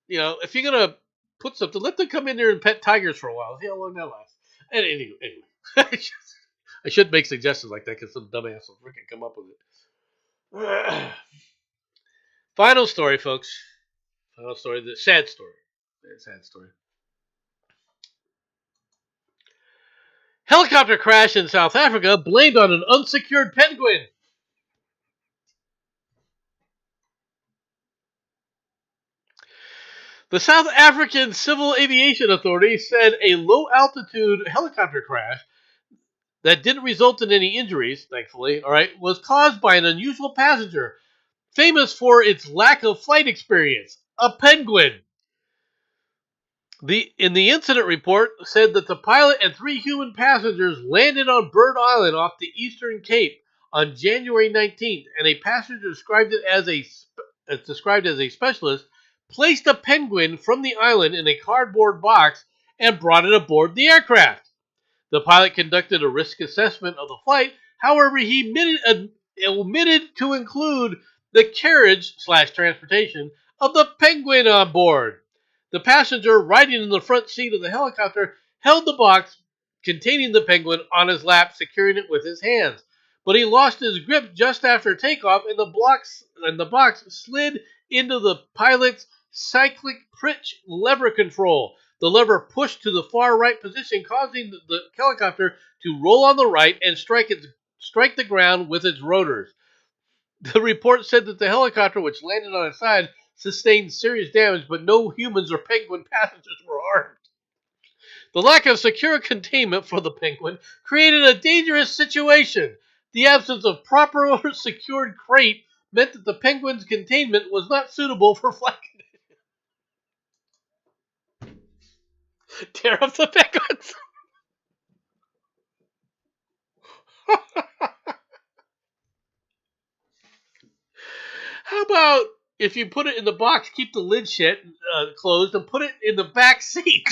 if you're going to put something, let them come in there and pet tigers for a while. See how long that lasts. And anyway. I should make suggestions like that because some dumbass will freaking come up with it. Final story, folks. Final story. The sad story. Very sad story. Helicopter crash in South Africa blamed on an unsecured penguin. The South African Civil Aviation Authority said a low altitude helicopter crash that didn't result in any injuries, thankfully, all right, was caused by an unusual passenger famous for its lack of flight experience, a penguin. The incident report said that the pilot and 3 human passengers landed on Bird Island off the Eastern Cape on January 19th, and a passenger described as a specialist placed a penguin from the island in a cardboard box and brought it aboard the aircraft. The pilot conducted a risk assessment of the flight. However, he omitted to include the carriage/transportation of the penguin on board. The passenger riding in the front seat of the helicopter held the box containing the penguin on his lap, securing it with his hands. But he lost his grip just after takeoff, and the box slid into the pilot's cyclic pitch lever control. The lever pushed to the far right position, causing the helicopter to roll on the right and strike the ground with its rotors. The report said that the helicopter, which landed on its side, sustained serious damage, but no humans or penguin passengers were harmed. The lack of secure containment for the penguin created a dangerous situation. The absence of proper secured crate meant that the penguin's containment was not suitable for flight. Tear up the penguins. How about if you put it in the box, keep the lid closed, and put it in the back seat?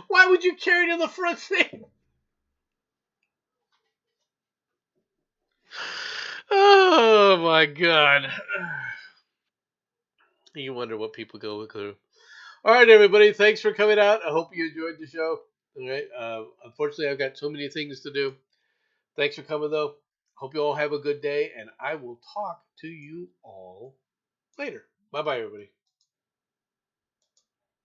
Why would you carry it in the front seat? Oh my god. You wonder what people go through. All right, everybody. Thanks for coming out. I hope you enjoyed the show. All right. Unfortunately, I've got so many things to do. Thanks for coming, though. Hope you all have a good day, and I will talk to you all later. Bye bye, everybody.